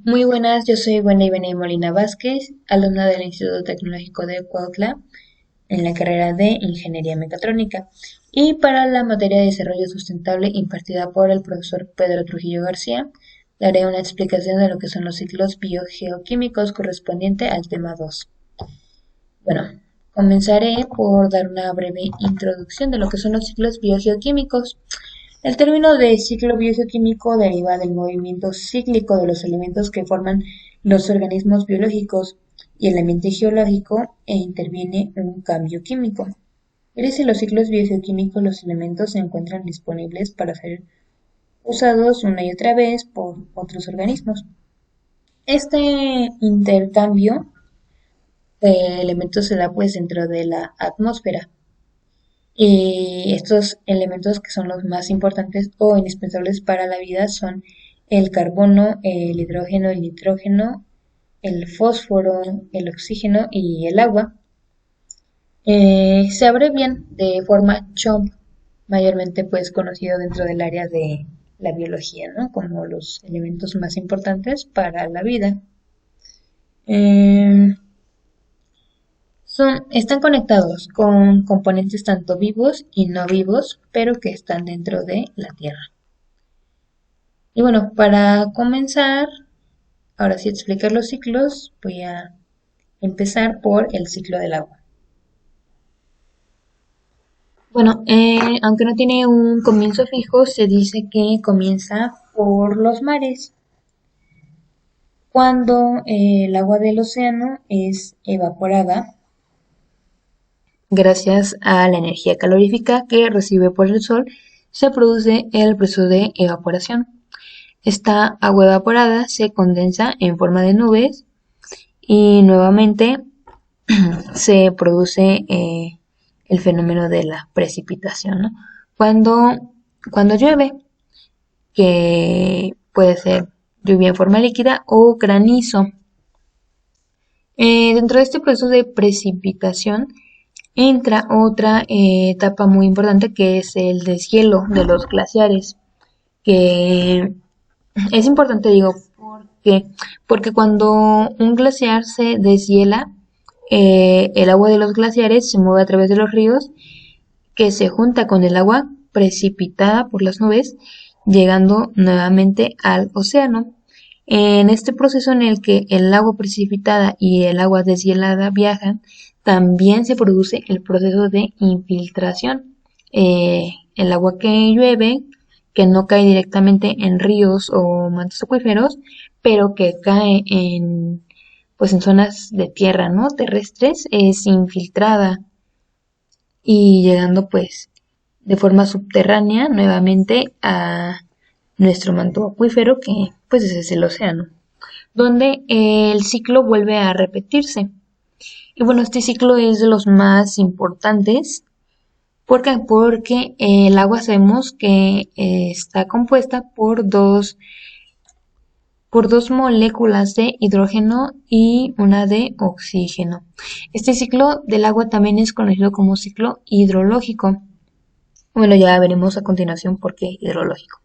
Muy buenas, yo soy Wendy Molina Vázquez, alumna del Instituto Tecnológico de Cuautla en la carrera de Ingeniería Mecatrónica y para la materia de Desarrollo Sustentable impartida por el profesor Pedro Trujillo García, daré una explicación de lo que son los ciclos biogeoquímicos correspondiente al tema 2. Bueno, comenzaré por dar una breve introducción de lo que son los ciclos biogeoquímicos. El término de ciclo biogeoquímico deriva del movimiento cíclico de los elementos que forman los organismos biológicos y el ambiente geológico e interviene un cambio químico. Gracias a los ciclos biogeoquímicos los elementos se encuentran disponibles para ser usados una y otra vez por otros organismos. Este intercambio de elementos se da pues dentro de la atmósfera. Y estos elementos que son los más importantes o indispensables para la vida son el carbono, el hidrógeno, el nitrógeno, el fósforo, el oxígeno y el agua. Se abrevian de forma CHOMP, mayormente pues conocido dentro del área de la biología, ¿no? Como los elementos más importantes para la vida. Eh, Están conectados con componentes tanto vivos y no vivos, pero que están dentro de la Tierra. Y bueno, para comenzar, ahora sí explicar los ciclos, voy a empezar por el ciclo del agua. Bueno, aunque no tiene un comienzo fijo, se dice que comienza por los mares, cuando el agua del océano es evaporada gracias a la energía calorífica que recibe por el sol, se produce el proceso de evaporación. Esta agua evaporada se condensa en forma de nubes y nuevamente se produce el fenómeno de la precipitación, ¿no? Cuando llueve, que puede ser lluvia en forma líquida o granizo. Dentro de este proceso de precipitación entra otra etapa muy importante que es el deshielo de los glaciares, que es importante, digo, porque cuando un glaciar se deshiela, el agua de los glaciares se mueve a través de los ríos, que se junta con el agua precipitada por las nubes, llegando nuevamente al océano. En este proceso en el que el agua precipitada y el agua deshielada viajan, también se produce el proceso de infiltración. El agua que llueve, que no cae directamente en ríos o mantos acuíferos, pero que cae pues en zonas de tierra, ¿no? Terrestres, es infiltrada y llegando pues de forma subterránea nuevamente a nuestro manto acuífero, que pues ese es el océano, donde el ciclo vuelve a repetirse. Y bueno, este ciclo es de los más importantes. ¿Por qué? Porque el agua sabemos que está compuesta por dos moléculas de hidrógeno y una de oxígeno. Este ciclo del agua también es conocido como ciclo hidrológico. Bueno, ya veremos a continuación por qué hidrológico.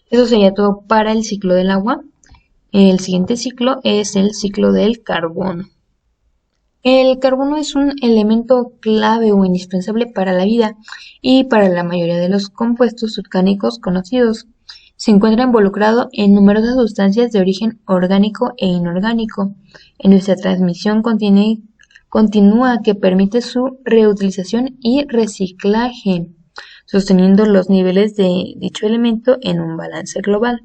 Eso sería todo para el ciclo del agua. El siguiente ciclo es el ciclo del carbono. El carbono es un elemento clave o indispensable para la vida y para la mayoría de los compuestos orgánicos conocidos. Se encuentra involucrado en numerosas sustancias de origen orgánico e inorgánico. En nuestra transmisión continúa que permite su reutilización y reciclaje, sosteniendo los niveles de dicho elemento en un balance global.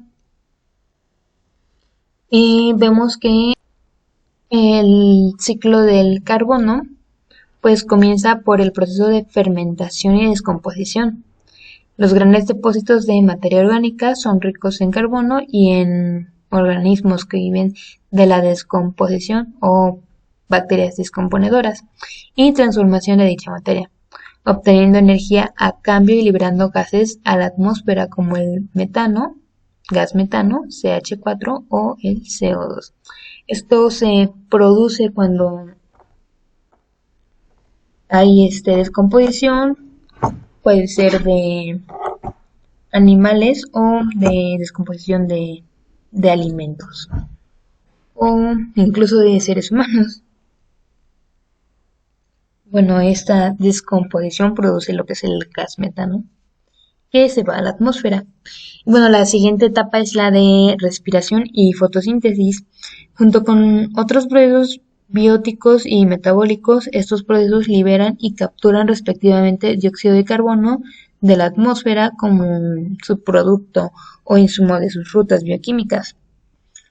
Y vemos que el ciclo del carbono pues comienza por el proceso de fermentación y descomposición. Los grandes depósitos de materia orgánica son ricos en carbono y en organismos que viven de la descomposición o bacterias descomponedoras y transformación de dicha materia, obteniendo energía a cambio y liberando gases a la atmósfera como el metano, gas metano, CH4 o el CO2. Esto se produce cuando hay descomposición, puede ser de animales o de descomposición de alimentos. o incluso de seres humanos. Bueno, esta descomposición produce lo que es el gas metano, que se va a la atmósfera. Bueno, la siguiente etapa es la de respiración y fotosíntesis. Junto con otros procesos bióticos y metabólicos, estos procesos liberan y capturan respectivamente dióxido de carbono de la atmósfera como un subproducto o insumo de sus rutas bioquímicas.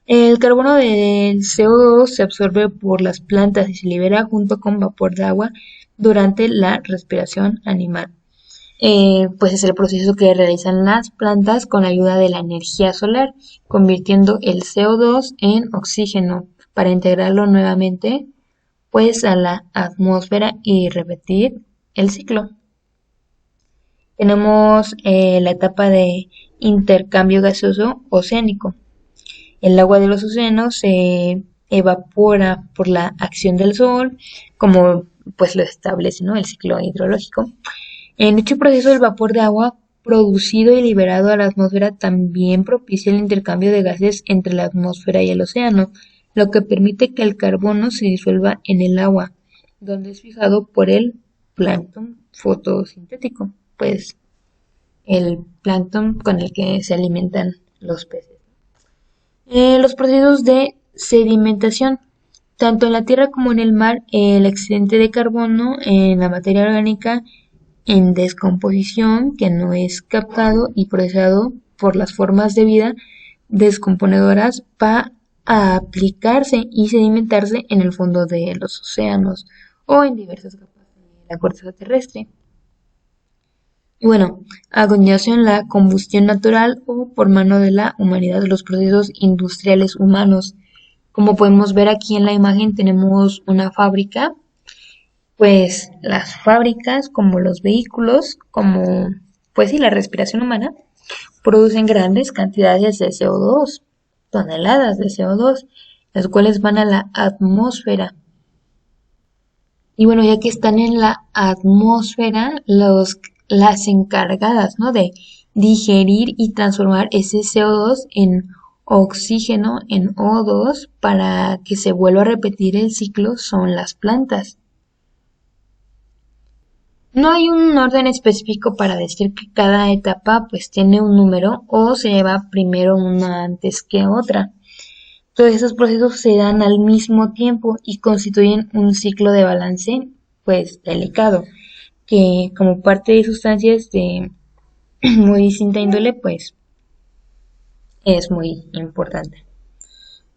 El carbono del CO2 se absorbe por las plantas y se libera junto con vapor de agua durante la respiración animal. Pues es el proceso que realizan las plantas con ayuda de la energía solar, convirtiendo el CO2 en oxígeno para integrarlo nuevamente pues a la atmósfera y repetir el ciclo. Tenemos la etapa de intercambio gaseoso oceánico. El agua de los océanos se evapora por la acción del sol, como pues lo establece, ¿no?, el ciclo hidrológico. En dicho proceso, el vapor de agua producido y liberado a la atmósfera también propicia el intercambio de gases entre la atmósfera y el océano, lo que permite que el carbono se disuelva en el agua, donde es fijado por el plancton fotosintético, pues el plancton con el que se alimentan los peces. Los procesos de sedimentación. Tanto en la tierra como en el mar, el excedente de carbono en la materia orgánica en descomposición que no es captado y procesado por las formas de vida descomponedoras va a aplicarse y sedimentarse en el fondo de los océanos o en diversas capas de la corteza terrestre. Y bueno, a continuación la combustión natural o por mano de la humanidad, los procesos industriales humanos. Como podemos ver aquí en la imagen tenemos una fábrica, pues las fábricas como los vehículos, como pues sí, la respiración humana, producen grandes cantidades de CO2, toneladas de CO2, las cuales van a la atmósfera. Y bueno, ya que están en la atmósfera, las encargadas, ¿no?, de digerir y transformar ese CO2 en oxígeno, en O2, para que se vuelva a repetir el ciclo, son las plantas. No hay un orden específico para decir que cada etapa pues tiene un número o se lleva primero una antes que otra. Todos esos procesos se dan al mismo tiempo y constituyen un ciclo de balance pues delicado, que como parte de sustancias de muy distinta índole pues es muy importante.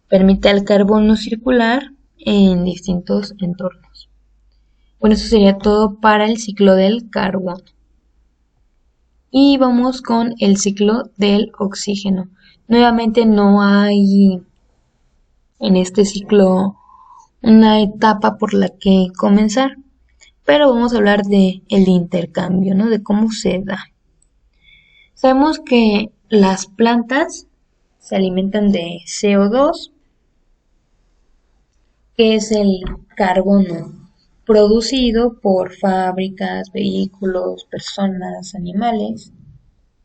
Permite al carbono circular en distintos entornos. Bueno, eso sería todo para el ciclo del carbono. Y vamos con el ciclo del oxígeno. Nuevamente no hay en este ciclo una etapa por la que comenzar, pero vamos a hablar de el intercambio, ¿no?, de cómo se da. Sabemos que las plantas se alimentan de CO2, que es el carbono producido por fábricas, vehículos, personas, animales,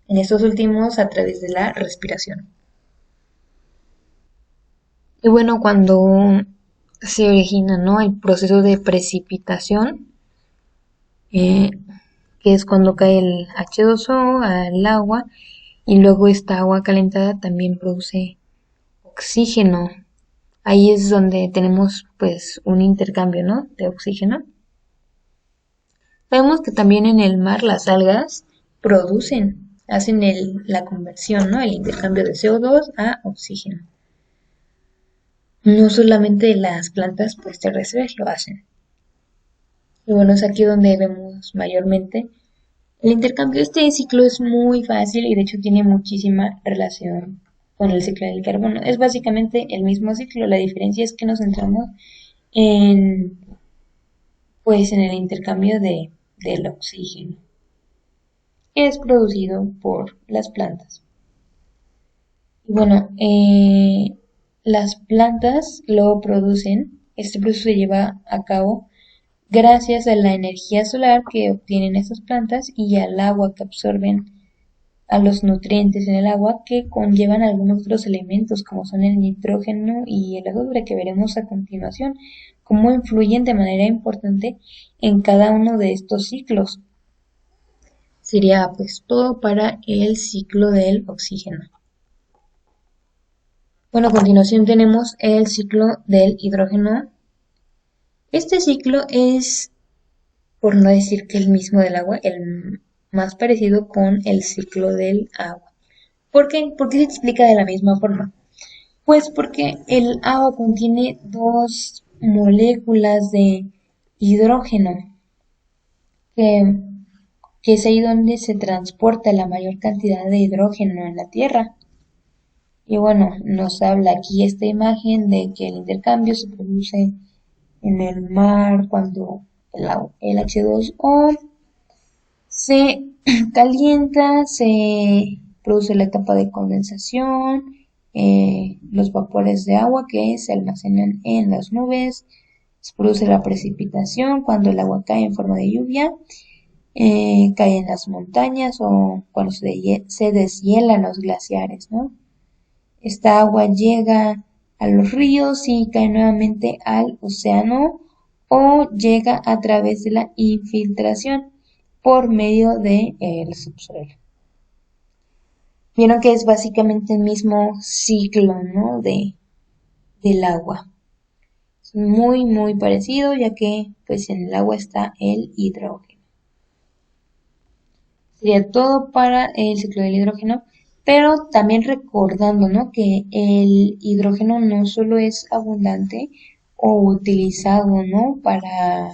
en estos últimos a través de la respiración. Y bueno, cuando se origina, ¿no?, el proceso de precipitación, que es cuando cae el H2O al agua y luego esta agua calentada también produce oxígeno. Ahí es donde tenemos pues un intercambio, ¿no?, de oxígeno. Sabemos que también en el mar las algas hacen la conversión, ¿no?, el intercambio de CO2 a oxígeno. No solamente las plantas pues terrestres lo hacen. Y bueno, es aquí donde vemos mayormente el intercambio. Este ciclo es muy fácil y de hecho tiene muchísima relación con el ciclo del carbono. Es básicamente el mismo ciclo, la diferencia es que nos centramos en el intercambio del oxígeno, que es producido por las plantas. Y bueno, las plantas lo producen, este proceso se lleva a cabo gracias a la energía solar que obtienen estas plantas y al agua que absorben a los nutrientes en el agua que conllevan algunos otros elementos como son el nitrógeno y el azufre que veremos a continuación, cómo influyen de manera importante en cada uno de estos ciclos. Sería pues todo para el ciclo del oxígeno. Bueno, a continuación tenemos el ciclo del hidrógeno. Este ciclo es, por no decir que el mismo del agua, el más parecido con el ciclo del agua. ¿Por qué? ¿Por qué se explica de la misma forma? Pues porque el agua contiene dos moléculas de hidrógeno, que, que es ahí donde se transporta la mayor cantidad de hidrógeno en la Tierra. Y bueno, nos habla aquí esta imagen de que el intercambio se produce en el mar cuando el H2O se calienta, se produce la etapa de condensación, los vapores de agua que se almacenan en las nubes, se produce la precipitación cuando el agua cae en forma de lluvia, cae en las montañas o cuando se deshielan los glaciares, ¿no? Esta agua llega a los ríos y cae nuevamente al océano o llega a través de la infiltración por medio del subsuelo. Vieron que es básicamente el mismo ciclo, ¿no? del agua. Es muy parecido, ya que pues en el agua está el hidrógeno. Sería todo para el ciclo del hidrógeno, pero también recordando, ¿no? que el hidrógeno no solo es abundante o utilizado, ¿no? para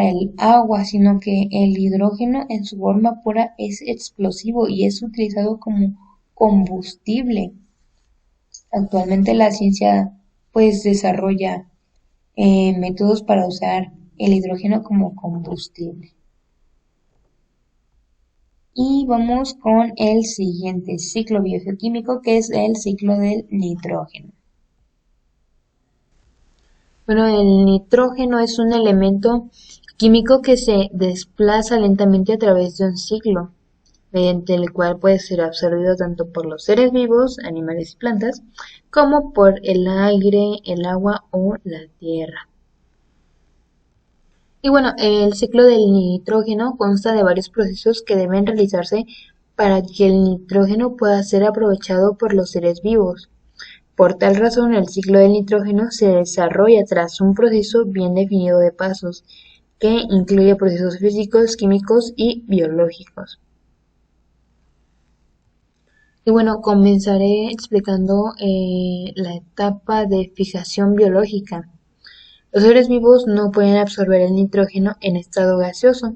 el agua, sino que el hidrógeno en su forma pura es explosivo y es utilizado como combustible. Actualmente la ciencia pues desarrolla métodos para usar el hidrógeno como combustible. Y vamos con el siguiente ciclo biogeoquímico, que es el ciclo del nitrógeno. Bueno, el nitrógeno es un elemento químico que se desplaza lentamente a través de un ciclo, mediante el cual puede ser absorbido tanto por los seres vivos, animales y plantas, como por el aire, el agua o la tierra. Y bueno, el ciclo del nitrógeno consta de varios procesos que deben realizarse para que el nitrógeno pueda ser aprovechado por los seres vivos. Por tal razón, el ciclo del nitrógeno se desarrolla tras un proceso bien definido de pasos, que incluye procesos físicos, químicos y biológicos. Y bueno, comenzaré explicando la etapa de fijación biológica. Los seres vivos no pueden absorber el nitrógeno en estado gaseoso,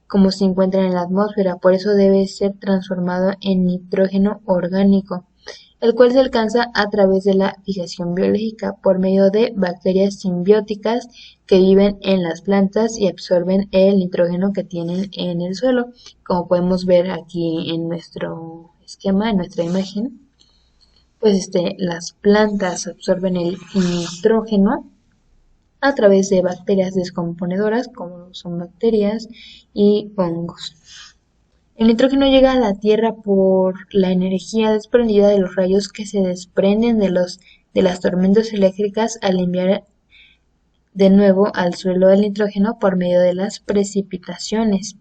como se encuentra en la atmósfera, por eso debe ser transformado en nitrógeno orgánico, el cual se alcanza a través de la fijación biológica por medio de bacterias simbióticas que viven en las plantas y absorben el nitrógeno que tienen en el suelo, como podemos ver aquí en nuestro esquema, en nuestra imagen. Pues las plantas absorben el nitrógeno a través de bacterias descomponedoras, como son bacterias y hongos. El nitrógeno llega a la Tierra por la energía desprendida de los rayos que se desprenden de las tormentas eléctricas al enviar de nuevo al suelo el nitrógeno por medio de las precipitaciones.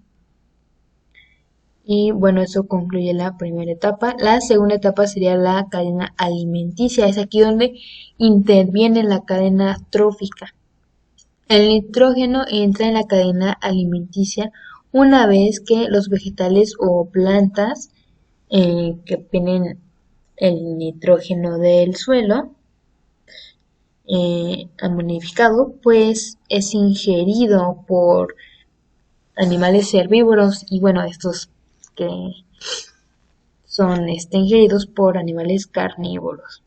Y bueno, eso concluye la primera etapa. La segunda etapa sería la cadena alimenticia. Es aquí donde interviene la cadena trófica. El nitrógeno entra en la cadena alimenticia una vez que los vegetales o plantas que obtienen el nitrógeno del suelo amonificado, pues es ingerido por animales herbívoros y bueno, estos que son ingeridos por animales carnívoros.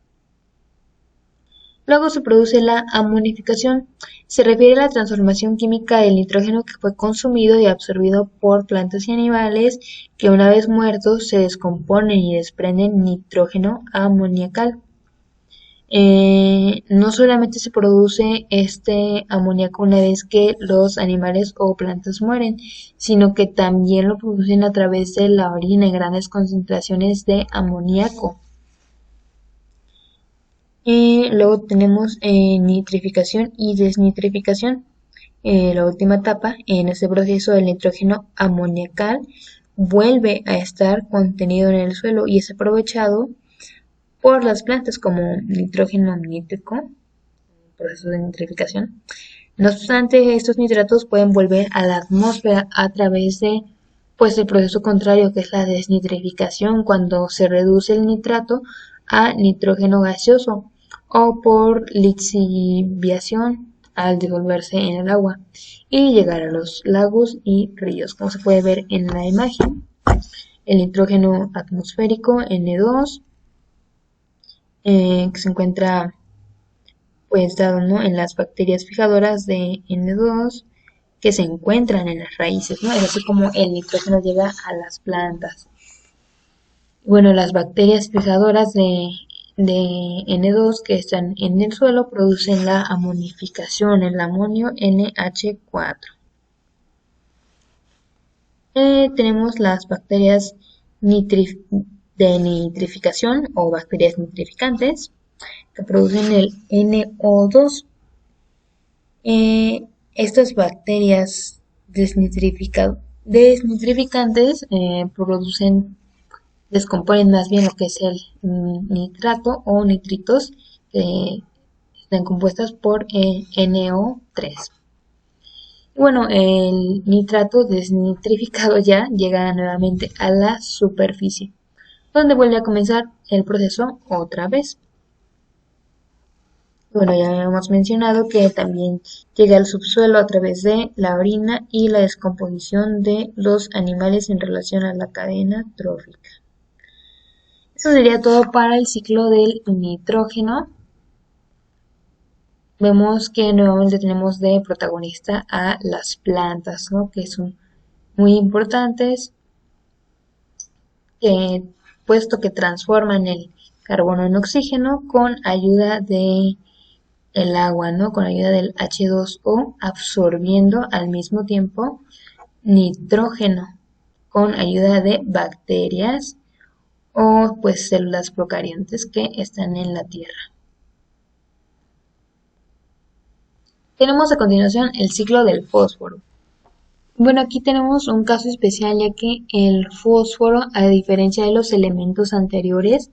Luego se produce la amonificación. Se refiere a la transformación química del nitrógeno que fue consumido y absorbido por plantas y animales que una vez muertos se descomponen y desprenden nitrógeno amoniacal. No solamente se produce este amoníaco una vez que los animales o plantas mueren, sino que también lo producen a través de la orina en grandes concentraciones de amoníaco. Luego tenemos nitrificación y desnitrificación. La última etapa en este proceso, el nitrógeno amoniacal vuelve a estar contenido en el suelo y es aprovechado por las plantas como nitrógeno nítrico, proceso de nitrificación. No obstante, estos nitratos pueden volver a la atmósfera a través de el proceso contrario, que es la desnitrificación, cuando se reduce el nitrato a nitrógeno gaseoso, o por lixiviación al disolverse en el agua y llegar a los lagos y ríos, como se puede ver en la imagen. El nitrógeno atmosférico N2, que se encuentra dado, ¿no?, en las bacterias fijadoras de N2 que se encuentran en las raíces, ¿no? Es así como el nitrógeno llega a las plantas. Bueno, las bacterias fijadoras de N2 que están en el suelo producen la amonificación, el amonio NH4. Tenemos las bacterias de nitrificación o bacterias nitrificantes que producen el NO2. Estas bacterias desnitrificantes descomponen más bien lo que es el nitrato o nitritos que están compuestas por NO3. Bueno, el nitrato desnitrificado ya llega nuevamente a la superficie, donde vuelve a comenzar el proceso otra vez. Bueno, ya hemos mencionado que también llega al subsuelo a través de la orina y la descomposición de los animales en relación a la cadena trófica. Eso sería todo para el ciclo del nitrógeno. Vemos que nuevamente tenemos de protagonista a las plantas, ¿no?, que son muy importantes, puesto que transforman el carbono en oxígeno con ayuda de el agua, ¿no?, con ayuda del H2O, absorbiendo al mismo tiempo nitrógeno con ayuda de bacterias o células procariontes que están en la Tierra. Tenemos a continuación el ciclo del fósforo. Bueno, aquí tenemos un caso especial, ya que el fósforo, a diferencia de los elementos anteriores,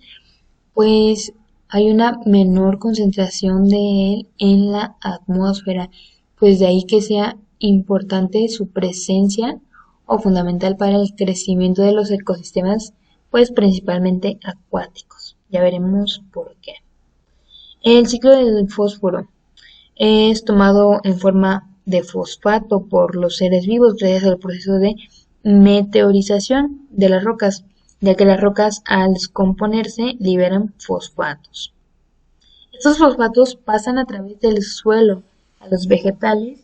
pues hay una menor concentración de él en la atmósfera, pues de ahí que sea importante su presencia o fundamental para el crecimiento de los ecosistemas, pues principalmente acuáticos. Ya veremos por qué. El ciclo del fósforo es tomado en forma de fosfato por los seres vivos gracias al proceso de meteorización de las rocas, ya que las rocas al descomponerse liberan fosfatos. Estos fosfatos pasan a través del suelo a los vegetales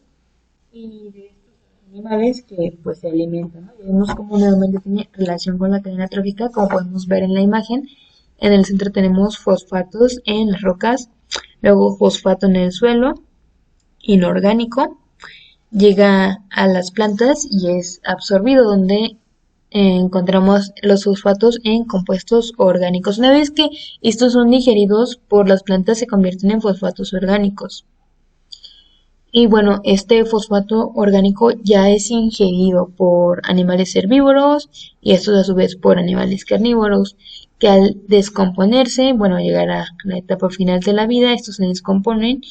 y de estos animales que se alimentan, ¿no? Vemos cómo nuevamente tiene relación con la cadena trófica, como podemos ver en la imagen. En el centro tenemos fosfatos en las rocas, luego fosfato en el suelo inorgánico, llega a las plantas y es absorbido, donde encontramos los fosfatos en compuestos orgánicos. Una vez que estos son digeridos por las plantas, se convierten en fosfatos orgánicos. Y bueno, este fosfato orgánico ya es ingerido por animales herbívoros y estos a su vez por animales carnívoros, que al descomponerse, llegar a la etapa final de la vida, estos se descomponen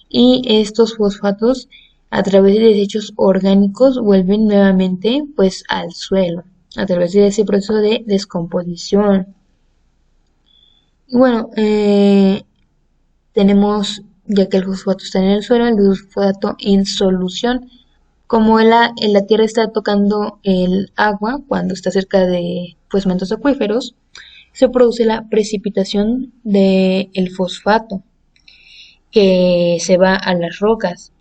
y estos fosfatos a través de desechos orgánicos vuelven nuevamente al suelo a través de ese proceso de descomposición. Y bueno, tenemos, ya que el fosfato está en el suelo, el fosfato en solución. Como la tierra está tocando el agua cuando está cerca de mantos acuíferos, se produce la precipitación del fosfato que se va a las rocas.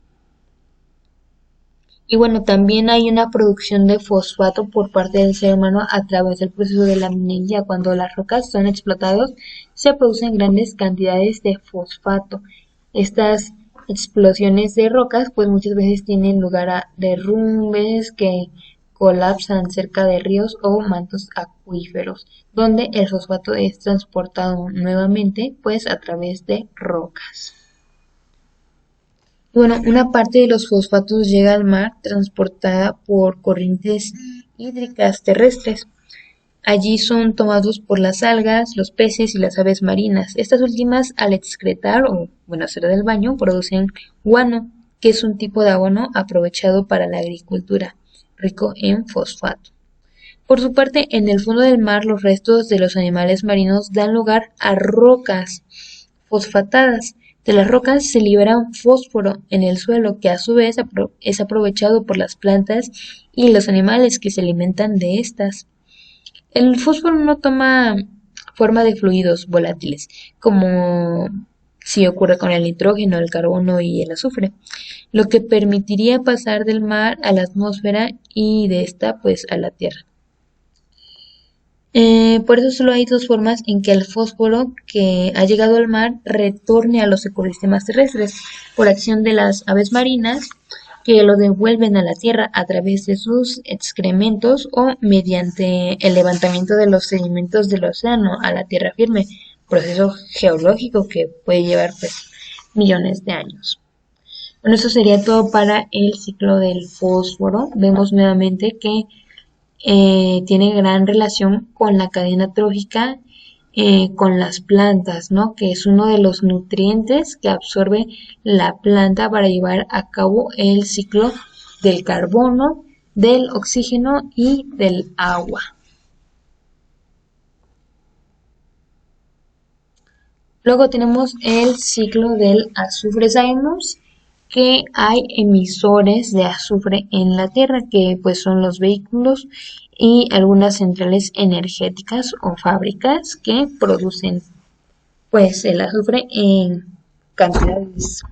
Y bueno, también hay una producción de fosfato por parte del ser humano a través del proceso de la minería. Cuando las rocas son explotadas, se producen grandes cantidades de fosfato. Estas explosiones de rocas, pues muchas veces tienen lugar a derrumbes que colapsan cerca de ríos o mantos acuíferos, donde el fosfato es transportado nuevamente, pues a través de rocas. Bueno, una parte de los fosfatos llega al mar transportada por corrientes hídricas terrestres. Allí son tomados por las algas, los peces y las aves marinas. Estas últimas, al excretar o, bueno, hacer del baño, producen guano, que es un tipo de abono aprovechado para la agricultura, rico en fosfato. Por su parte, en el fondo del mar, los restos de los animales marinos dan lugar a rocas fosfatadas. De las rocas se libera un fósforo en el suelo que a su vez es aprovechado por las plantas y los animales que se alimentan de estas. El fósforo no toma forma de fluidos volátiles, como si ocurre con el nitrógeno, el carbono y el azufre, lo que permitiría pasar del mar a la atmósfera y de esta pues a la Tierra. Por eso solo hay dos formas en que el fósforo que ha llegado al mar retorne a los ecosistemas terrestres, por acción de las aves marinas que lo devuelven a la tierra a través de sus excrementos o mediante el levantamiento de los sedimentos del océano a la tierra firme, proceso geológico que puede llevar pues millones de años. Bueno, eso sería todo para el ciclo del fósforo. Vemos nuevamente que tiene gran relación con la cadena trófica, con las plantas, ¿no? Que es uno de los nutrientes que absorbe la planta para llevar a cabo el ciclo del carbono, del oxígeno y del agua. Luego tenemos el ciclo del azufre. Sabemos que hay emisores de azufre en la Tierra, que pues son los vehículos y algunas centrales energéticas o fábricas que producen pues el azufre en cantidades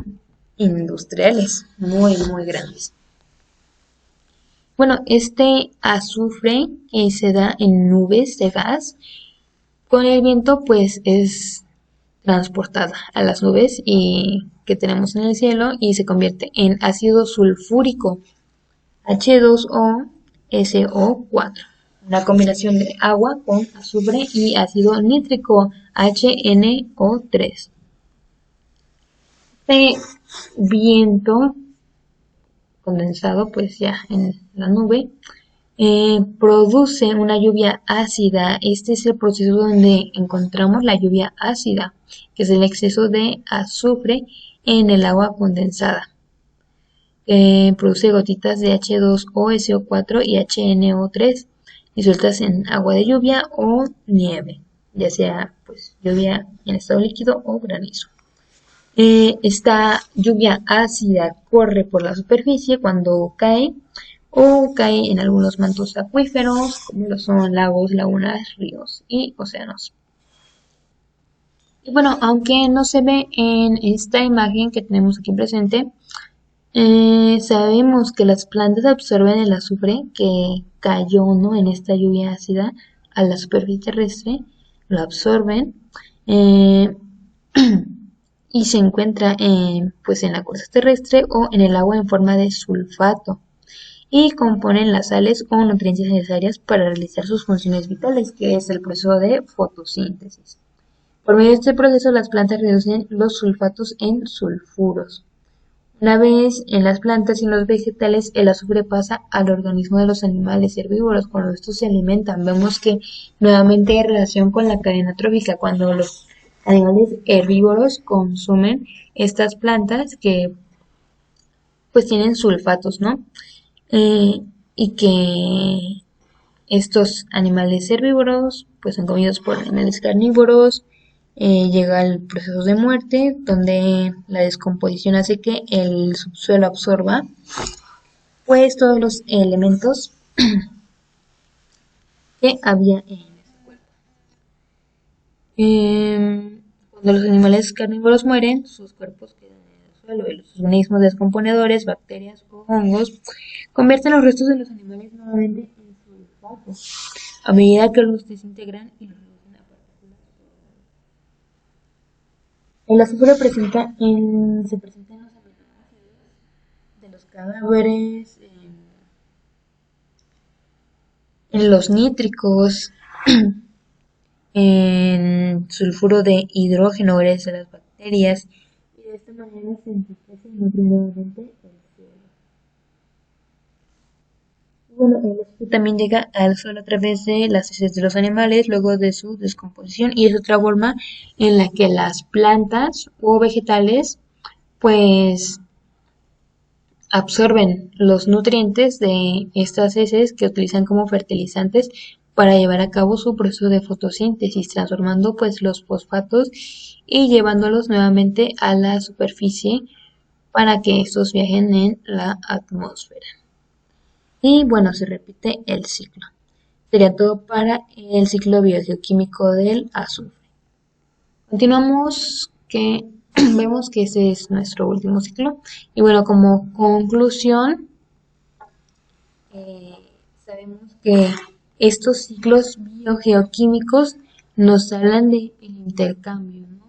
industriales muy grandes. Bueno, este azufre se da en nubes de gas. Con el viento pues es transportada a las nubes y que tenemos en el cielo y se convierte en ácido sulfúrico H2O SO4, una combinación de agua con azufre y ácido nítrico HNO3. Este viento condensado pues ya en la nube produce una lluvia ácida. Este es el proceso donde encontramos la lluvia ácida, que es el exceso de azufre en el agua condensada. Produce gotitas de H2O, SO4 y HNO3 disueltas en agua de lluvia o nieve, ya sea pues lluvia en estado líquido o granizo. Esta lluvia ácida corre por la superficie cuando cae o cae en algunos mantos acuíferos, como lo son lagos, lagunas, ríos y océanos. Y bueno, aunque no se ve en esta imagen que tenemos aquí presente, sabemos que las plantas absorben el azufre que cayó, ¿no?, en esta lluvia ácida a la superficie terrestre, lo absorben y se encuentra pues en la corteza terrestre o en el agua en forma de sulfato y componen las sales o nutrientes necesarias para realizar sus funciones vitales, que es el proceso de fotosíntesis. Por medio de este proceso, las plantas reducen los sulfatos en sulfuros. Una vez en las plantas y en los vegetales, el azufre pasa al organismo de los animales herbívoros. Cuando estos se alimentan, vemos que nuevamente hay relación con la cadena trófica. Cuando los animales herbívoros consumen estas plantas que pues tienen sulfatos, ¿no? Y que estos animales herbívoros pues son comidos por animales carnívoros. Llega el proceso de muerte, donde la descomposición hace que el subsuelo absorba pues todos los elementos que había en este cuerpo. Cuando los animales carnívoros mueren, sus cuerpos quedan en el suelo y los organismos descomponedores, bacterias o hongos, convierten los restos de los animales nuevamente en sulfato, a medida que los desintegran y los reducen a partículas. El azufre se presenta en los aminoácidos de los cadáveres, en los nítricos, en sulfuro de hidrógeno gracias a las bacterias, y de esta manera se enriquece y nutre nuevamente el suelo. Bueno, el azufre también llega al suelo a través de las heces de los animales luego de su descomposición, y es otra forma en la que las plantas o vegetales pues absorben los nutrientes de estas heces que utilizan como fertilizantes para llevar a cabo su proceso de fotosíntesis, transformando pues los fosfatos y llevándolos nuevamente a la superficie para que estos viajen en la atmósfera. Y bueno, se repite el ciclo. Sería todo para el ciclo biogeoquímico del azufre. Continuamos que vemos que ese es nuestro último ciclo. Y bueno, como conclusión, sabemos que estos ciclos biogeoquímicos nos hablan del intercambio, ¿no?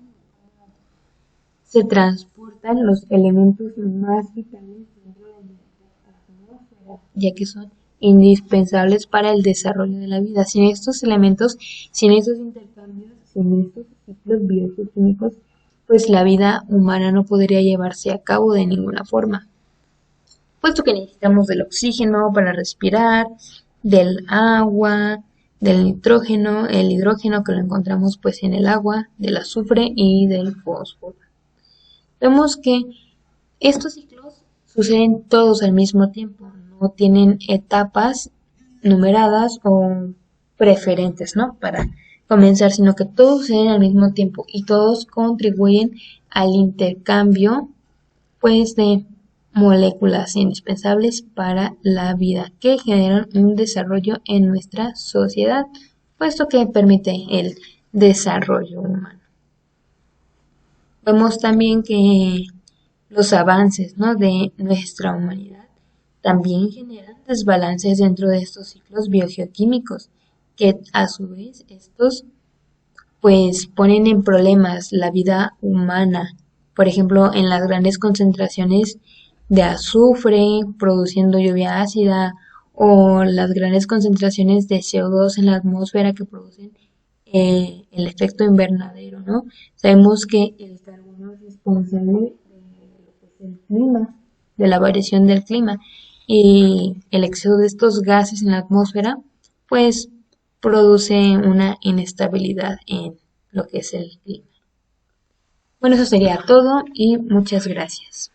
Se transportan los elementos más vitales dentro de nuestra atmósfera, ya que son indispensables para el desarrollo de la vida. Sin estos elementos, sin estos intercambios, sin estos ciclos biogeoquímicos, pues la vida humana no podría llevarse a cabo de ninguna forma, puesto que necesitamos del oxígeno para respirar, del agua, del nitrógeno, el hidrógeno que lo encontramos pues en el agua, del azufre y del fósforo. Vemos que estos ciclos suceden todos al mismo tiempo, no tienen etapas numeradas o preferentes, ¿no? Para comenzar, sino que todos suceden al mismo tiempo y todos contribuyen al intercambio, pues, de moléculas indispensables para la vida que generan un desarrollo en nuestra sociedad, puesto que permite el desarrollo humano. Vemos también que los avances, ¿no?, de nuestra humanidad también generan desbalances dentro de estos ciclos biogeoquímicos, que a su vez estos pues ponen en problemas la vida humana, por ejemplo en las grandes concentraciones de azufre produciendo lluvia ácida, o las grandes concentraciones de CO2 en la atmósfera que producen el efecto invernadero, ¿no? Sabemos que el carbono es responsable del clima, de la variación del clima, y el exceso de estos gases en la atmósfera pues produce una inestabilidad en lo que es el clima. Bueno, eso sería todo y muchas gracias.